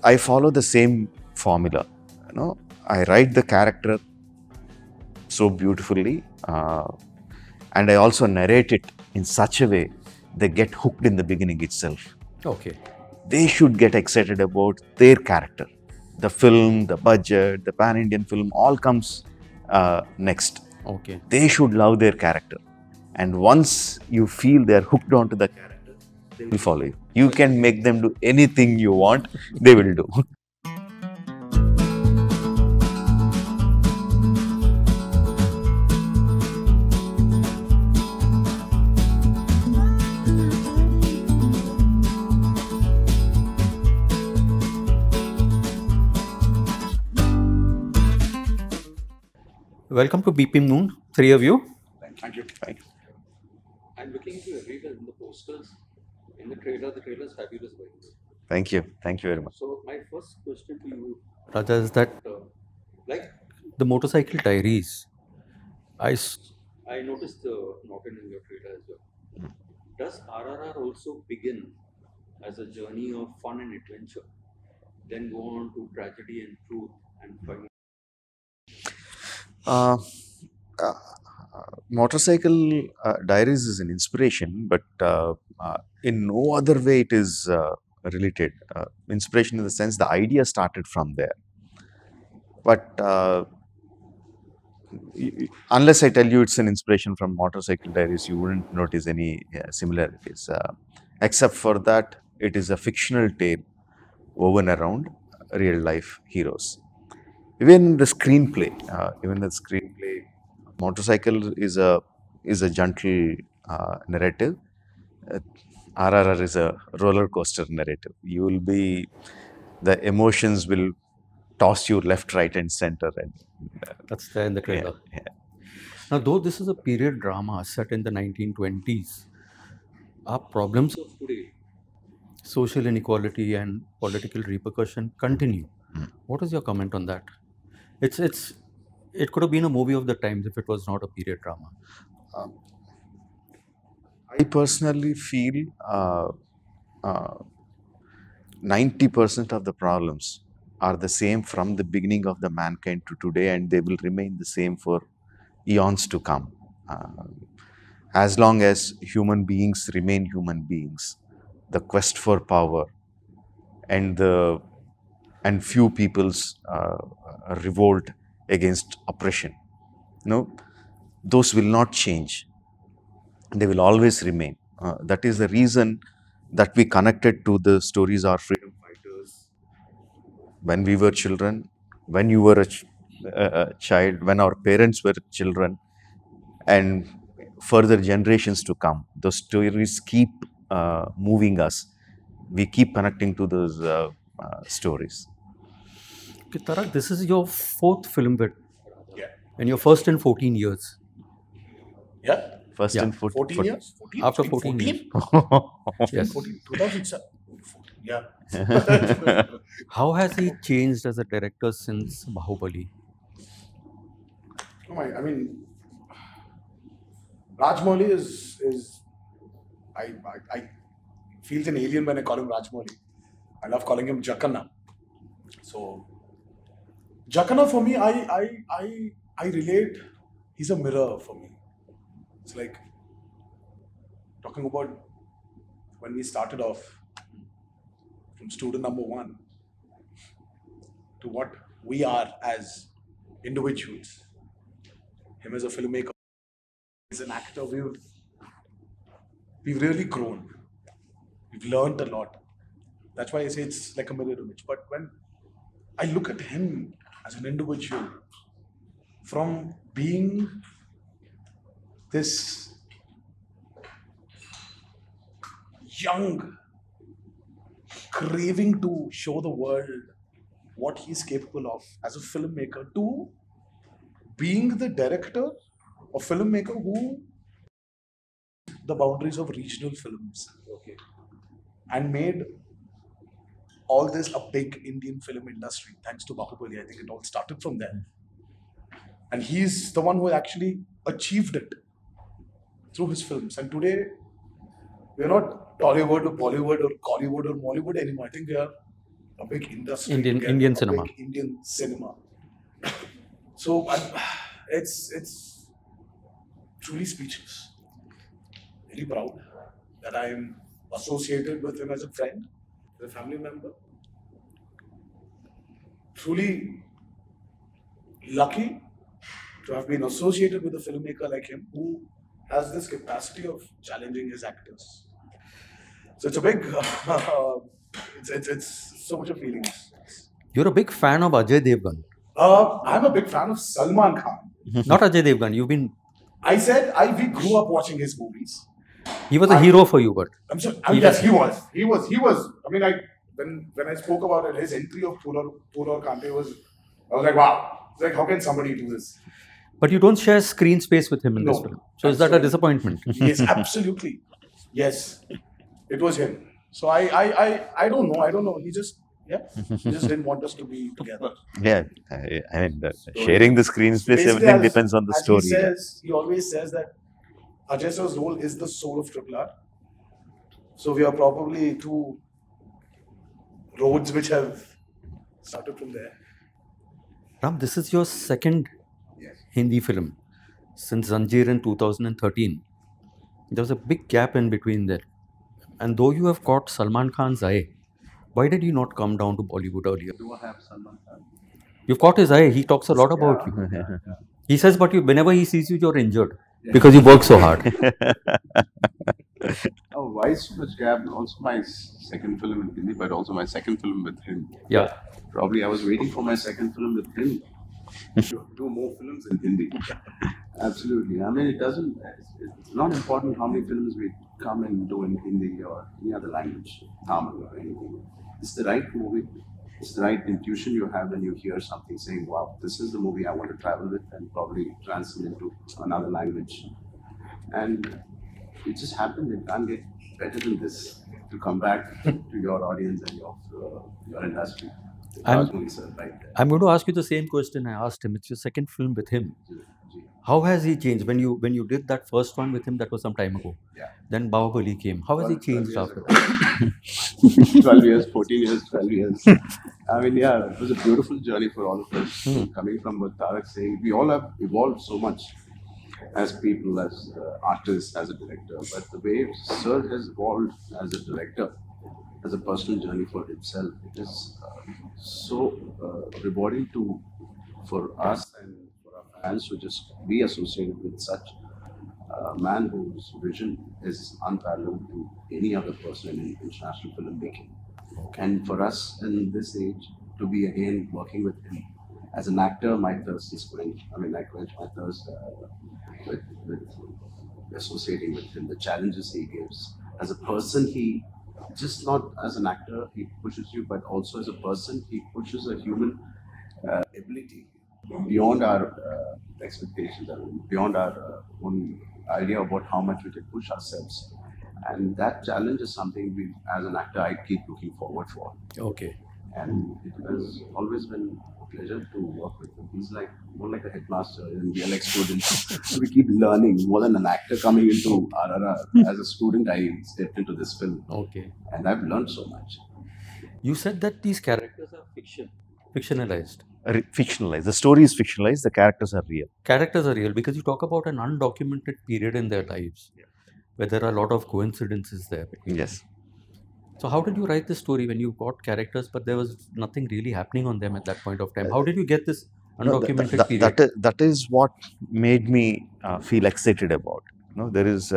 I follow the same formula. You know, I write the character so beautifully, and I also narrate it in such a way they get hooked in the beginning itself. Okay. They should get excited about their character. The film, the budget, the pan-Indian film, all comes next. Okay. They should love their character. And once you feel they're hooked onto the character, they will follow you. You can make them do anything you want, they will do. Welcome to BPM Noon, three of you. Thank you. Thank you. I'm looking into everywhere in the posters, in the trailer. The trailer is fabulous, by the way. Thank you. Thank you very much. So my first question to you, Raja, is that like the Motorcycle Diaries? I noticed the Norton in your trailer as well. Does RRR also begin as a journey of fun and adventure, then go on to tragedy and truth and finally? Motorcycle Diaries is an inspiration, but in no other way it is related. Inspiration in the sense the idea started from there. But unless I tell you it's an inspiration from Motorcycle Diaries, you wouldn't notice any similarities. Except for that, it is a fictional tale woven around real life heroes. Even the screenplay, Motorcycle is a gentle narrative. RRR is a roller coaster narrative. You will be, the emotions will toss you left, right, and center. And that's there in the trailer. Now, though this is a period drama set in the 1920s, our problems of today, social inequality and political repercussion, continue. What is your comment on that? It could have been a movie of the times if it was not a period drama. I personally feel 90% of the problems are the same from the beginning of the mankind to today, and they will remain the same for eons to come. As long as human beings remain human beings, the quest for power and few people's revolt against oppression, those will not change. They will always remain. That is the reason that we connected to the stories of freedom fighters when we were children, when you were a child, when our parents were children, and further generations to come. Those stories keep moving us. We keep connecting to those stories. Okay, Tarak, this is your fourth film with, Yeah. and your first in 14 years. Yeah. First Yeah. in 14 years? 14? After In 14 years. Yes. 14, 2007. Yeah. How has he changed as a director since Bahubali? No, I mean, Rajmouli is I feels an alien when I call him Rajmouli. I love calling him Jakanna. So Jakanna for me, I relate. He's a mirror for me. It's like talking about when we started off from student number one to what we are as individuals. Him as a filmmaker, as an actor, we've really grown. We've learned a lot. That's why I say it's like a mirror image. But when I look at him as an individual, from being this young, craving to show the world what he's capable of as a filmmaker, to being the director or filmmaker who the boundaries of regional films, okay, and made all this a big Indian film industry thanks to Bahubali. I think it all started from there. And he's the one who actually achieved it through his films. And today, we're not Tollywood or Bollywood or Collywood or Mollywood anymore. I think we are a big industry, Indian cinema. big Indian cinema. So it's truly speechless. Very proud that I'm associated with him as a friend, as a family member. Truly lucky to have been associated with a filmmaker like him who has this capacity of challenging his actors. So it's a big, it's so much of feelings. You're a big fan of Ajay Devgan. I'm a big fan of Salman Khan. Not Ajay Devgan. We grew up watching his movies. He was a hero for you, but I'm sorry. Yes, he was. He was. I mean, when I spoke about it, his entry of Phool Aur Kante I was like, wow. It's like, how can somebody do this? But you don't share screen space with him in this No, film. So is that a disappointment? Yes, absolutely. Yes, it was him. So I don't know. He just didn't want us to be together. Yeah, I mean, sharing the screen space, Basically, everything depends on the as story. He always says that Ajay sir's role is the soul of RRR. So we are probably two roads which have started from there. Ram, this is your second Hindi film since Zanjeer in 2013. There was a big gap in between there. And though you have caught Salman Khan's eye, why did you not come down to Bollywood earlier? Do I have Salman Khan? You've caught his eye. He talks a lot about you. He says, but whenever he sees you, you're injured Yeah. because you work so hard. Oh, why so much gap? Also my second film in Hindi, but also my second film with him. Yeah. Probably I was waiting for my second film with him to do more films in Hindi. Absolutely. I mean, it's not important how many films we come and do in Hindi or any other language, Tamil or anything. It's the right movie. It's the right intuition you have when you hear something saying, wow, this is the movie I want to travel with and probably translate into another language. And it just happened. It can't get better than this to come back to your audience and your industry. I'm going to ask you the same question I asked him. It's your second film with him. How has he changed? When you did that first one with him, that was some time ago. Yeah. Then Bahubali came. How has he changed after that? 12 years, 14 years, 12 years. I mean, yeah, it was a beautiful journey for all of us. Coming from what Tarak saying, we all have evolved so much as people, as artists, as a director. But the way Sir has evolved as a director, as a personal journey for himself, it is so rewarding for us and for our fans to just be associated with such a man whose vision is unparalleled to any other person in international filmmaking. And for us in this age to be again working with him as an actor, my thirst is quenched. I mean, I quench my thirst with associating with him, the challenges he gives. As a person, he just not as an actor, he pushes you, but also as a person, he pushes a human ability beyond our expectations, beyond our own idea about how much we can push ourselves. And that challenge is something as an actor, I keep looking forward for. Okay. And it has always been a pleasure to work with him. He's more like a headmaster, and we are like students. So we keep learning more than an actor coming into RRR. As a student, I stepped into this film. Okay. And I've learned so much. You said that these characters are fictionalized. Fictionalized. The story is fictionalized. The characters are real. Characters are real because you talk about an undocumented period in their lives, where there are a lot of coincidences there. Yes. So how did you write this story when you got characters, but there was nothing really happening on them at that point of time? How did you get this undocumented period? That is what made me feel excited about. There is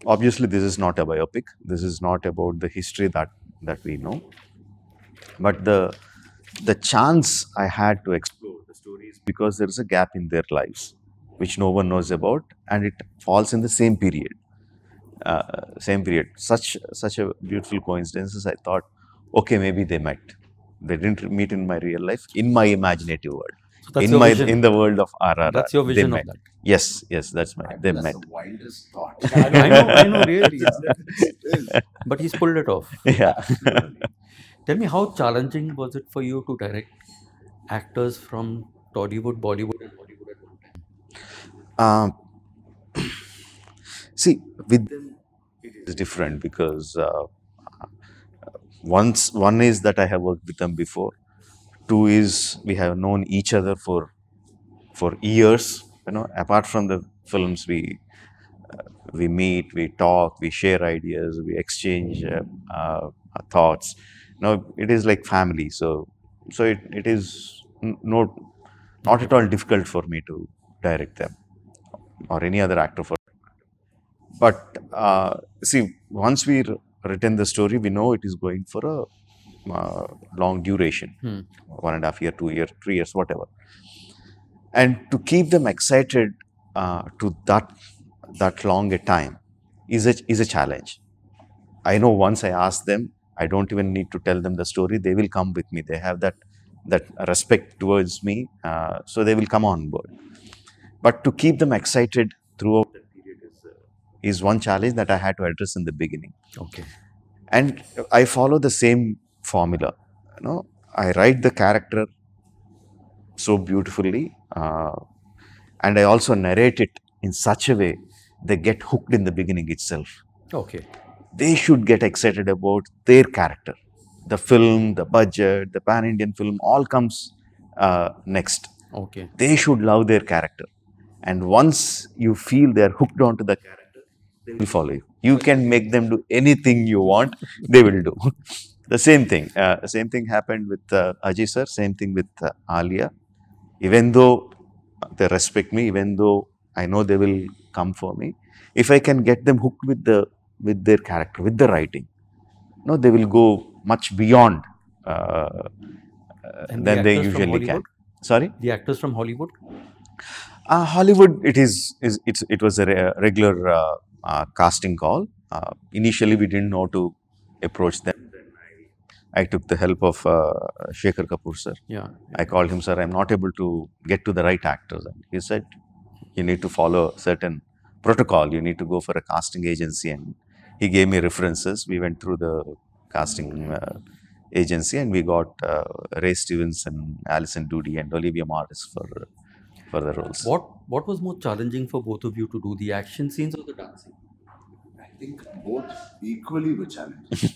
obviously this is not a biopic. This is not about the history that we know. But the chance I had to explore the stories because there is a gap in their lives which no one knows about, and it falls in the same period. Such a beautiful coincidences. I thought, okay, maybe they met. They didn't meet in my real life, in my imaginative world, so that's in the world of RRR. That's your vision of that. Yes, that's my. They met. That's the wildest thought. I know, really. But he's pulled it off. Yeah. Tell me, how challenging was it for you to direct actors from Tollywood, Bollywood, and Hollywood at one time? See, with them it is different because One is that I have worked with them before. Two is we have known each other for years. Apart from the films, we meet, we talk, we share ideas, we exchange thoughts. It is like family. So it is not at all difficult for me to direct them or any other actor for. But see, once we written the story, we know it is going for a long duration, 1.5 year, 2 year, 3 years, whatever. And to keep them excited to that long a time is a challenge. I know once I ask them, I don't even need to tell them the story. They will come with me. They have that respect towards me, so they will come on board. But to keep them excited throughout that period is one challenge that I had to address in the beginning. Okay. And I follow the same formula. I write the character so beautifully, and I also narrate it in such a way they get hooked in the beginning itself. Okay. They should get excited about their character. The film, the budget, the pan-Indian film, all comes next. Okay. They should love their character. And once you feel they're hooked onto the character, they will follow you. You can make them do anything you want, they will do. The same thing. Same thing happened with Ajay sir, same thing with Alia. Even though they respect me, even though I know they will come for me, if I can get them hooked with their character, with the writing, they will go much beyond And than the they actors from usually can. Hollywood? Sorry? The actors from Hollywood? Hollywood, it was a regular casting call. Initially, we didn't know to approach them. Then I took the help of Shekhar Kapoor sir. Yeah. I called him, sir, I'm not able to get to the right actors. And he said, you need to follow certain protocol. You need to go for a casting agency. And he gave me references. We went through the casting agency and we got Ray Stevenson, Alison Doody and Olivia Morris for the roles. What was more challenging for both of you to do, the action scenes or the dancing? I think both equally were challenging.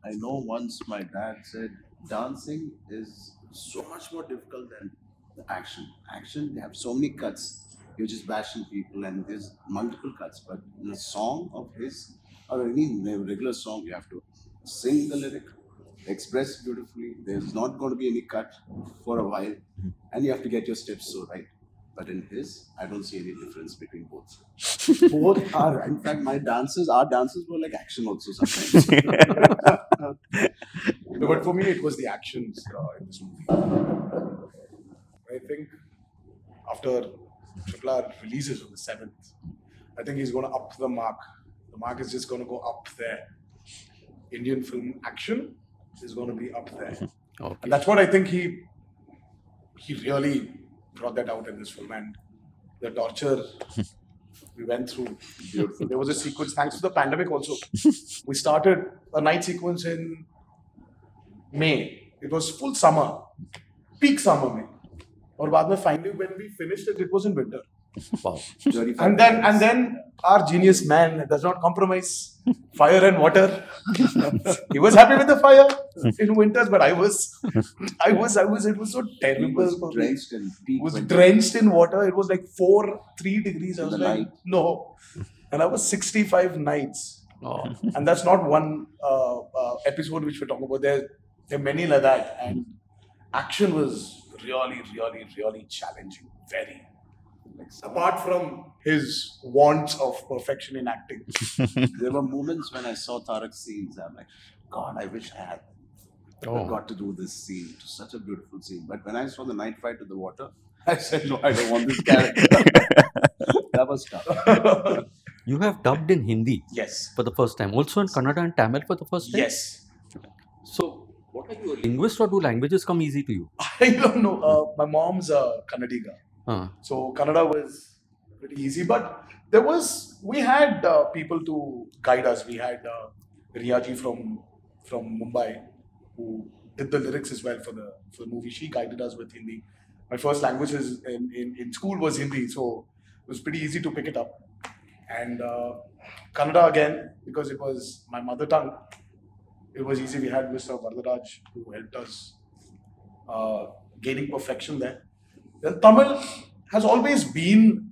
I know once my dad said dancing is so much more difficult than the action. Action, they have so many cuts. You're just bashing people and there's multiple cuts. But in a song of his or any regular song, you have to sing the lyric, express beautifully. There's not going to be any cut for a while, and you have to get your steps so right. But in his, I don't see any difference between both. Both are, in fact, our dances were like action also sometimes. No, but for me, it was the actions in this movie. I think after Triple R releases on the 7th, I think he's going to up the mark. The mark is just going to go up there. Indian film action is going to be up there. Okay. And that's what I think he really brought that out in this film. And the torture we went through, beautiful. There was a sequence, thanks to the pandemic also. We started a night sequence in May. It was full summer, peak summer May. Or बाद में finally when we finished it, it was in winter. Wow. And then our genius man does not compromise fire and water. He was happy with the fire in winters, but it was so terrible. He was drenched in peak Was winter. drenched in water. It was like 3 degrees. I was the like, night. no. And I was 65 nights. Oh. And that's not one episode which we're talking about. There are many like that. And action was really, really, really challenging. Very. Apart from his wants of perfection in acting. There were moments when I saw Tarak's scenes, I'm like, God, I wish I had got to do this scene. It was such a beautiful scene. But when I saw the night fight with the water, I said, no, I don't want this character. That was tough. You have dubbed in Hindi Yes. for the first time, also in Kannada and Tamil for the first time? Yes. So, what are you, a linguist, or do languages come easy to you? I don't know. My mom's a Kannadiga. Uh, So Kannada was pretty easy, but we had people to guide us. We had Riyaji from Mumbai who did the lyrics as well for the movie. She guided us with Hindi. My first language is in school was Hindi, so it was pretty easy to pick it up. And Kannada again, because it was my mother tongue. it was easy. We had Mr. Varadaraj who helped us gaining perfection there. Then Tamil has always been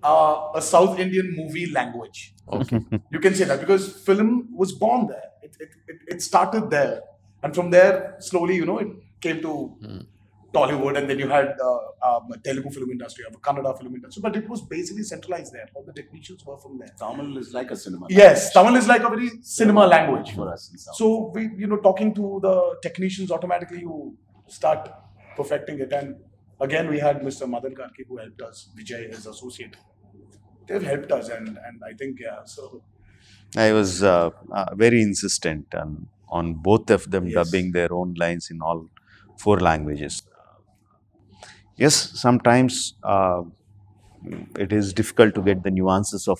a South Indian movie language. Okay. You can say that because film was born there. It started there. And from there, slowly, you know, it came to Tollywood, and then you had Telugu film industry, Kannada film industry. But it was basically centralized there. All the technicians were from there. Tamil is like a cinema. Yes, Tamil is like a very cinema language. For us in South. So we, you know, talking to the technicians, automatically you start perfecting it. And again, we had Mr. Madan Karki who helped us, Vijay, his associate. They've helped us, and I think, yeah, so. I was very insistent on both of them Yes. dubbing their own lines in all 4 languages. Yes, sometimes it is difficult to get the nuances of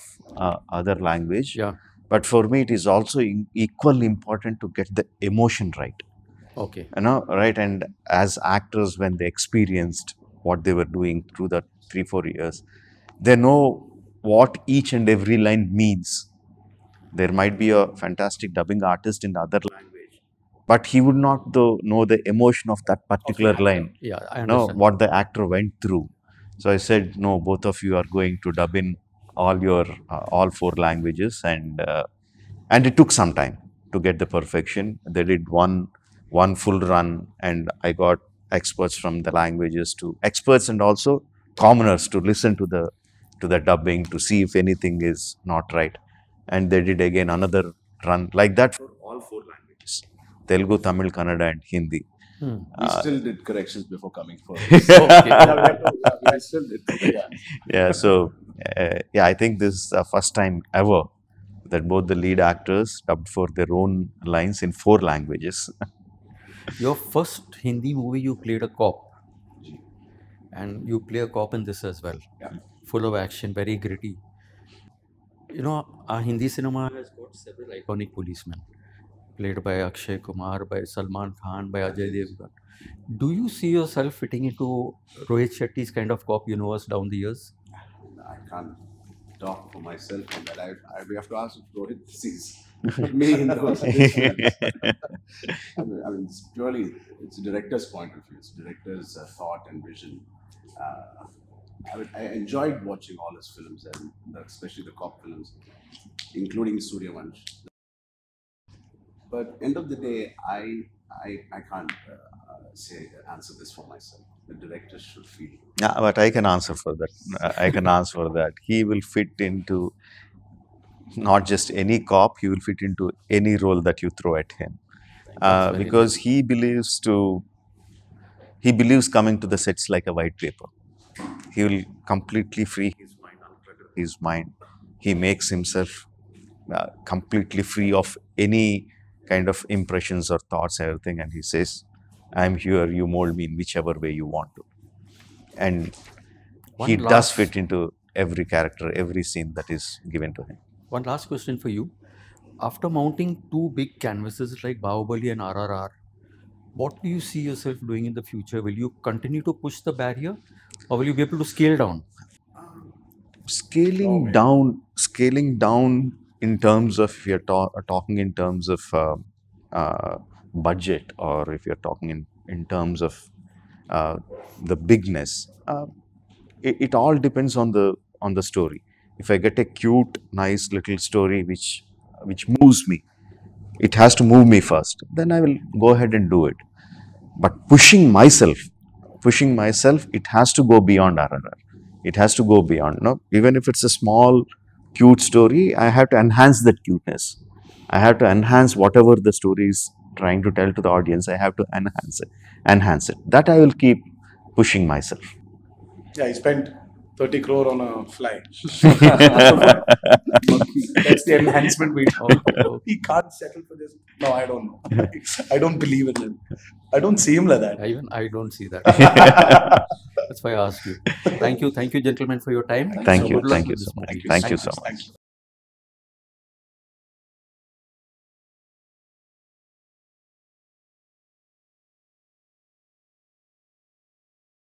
other language. Yeah. But for me, it is also equally important to get the emotion right. Okay. You know, right? And as actors, when they experienced what they were doing through the 3-4 years, they know what each and every line means. There might be a fantastic dubbing artist in the other language, but he would not know the emotion of that particular line. Yeah, I No, understand. what the actor went through. So I said, no, both of you are going to dub in all your all 4 languages, and it took some time to get the perfection. They did one full run, and I got experts from the languages to experts and also commoners to listen to the dubbing to see if anything is not right. And they did again another run like that for all 4 languages: Telugu, Tamil, Kannada, and Hindi. We still did corrections before coming for Okay. we still did. Yeah. Yeah, so yeah, I think this is the first time ever that both the lead actors dubbed for their own lines in 4 languages. Your first Hindi movie, you played a cop, and you play a cop in this as well. Yeah. Full of action, very gritty. You know, our Hindi cinema has got several iconic policemen, played by Akshay Kumar, by Salman Khan, by Ajay Devgan. Do you see yourself fitting into Rohit Shetty's kind of cop universe down the years? I can't talk for myself on that. We have to ask if Rohit sees me in those films. I mean, it's purely, it's a director's point of view. It's a director's thought and vision. I enjoyed watching all his films, and especially the cop films, including Suryavansh. But end of the day, I can't answer this for myself. The director should feel. Yeah, but I can answer for that. I can answer for that. He will fit into not just any cop, he will fit into any role that you throw at him. very Because he believes coming to the sets like a white paper. He will completely free his mind, unclutter his mind. He makes himself completely free of any kind of impressions or thoughts, everything, and he says, I'm here, you mold me in whichever way you want to. And he One does last- fit into every character, every scene that is given to him. One last question for you. After mounting 2 big canvases like Bahubali and RRR, what do you see yourself doing in the future? Will you continue to push the barrier, or will you be able to scale down? Scaling down in terms of, if you're talking in terms of budget, or if you're talking in terms of the bigness, it all depends on the story. If I get a cute, nice little story which moves me, it has to move me first, then I will go ahead and do it. But pushing myself, it has to go beyond RRR. It has to go beyond. No, even if it's a small, cute story, I have to enhance that cuteness. I have to enhance whatever the story is trying to tell to the audience. I have to enhance it. That I will keep pushing myself. Yeah, he spent 30 crore on a fly. That's the enhancement we do. He can't settle for this. No, I don't know. I don't believe in him. I don't see him like that. Even I don't see that. That's why I asked you. Thank you, gentlemen, for your time. Thank you, Good luck thank you with this so much. movie. Thank you so much. Thank you.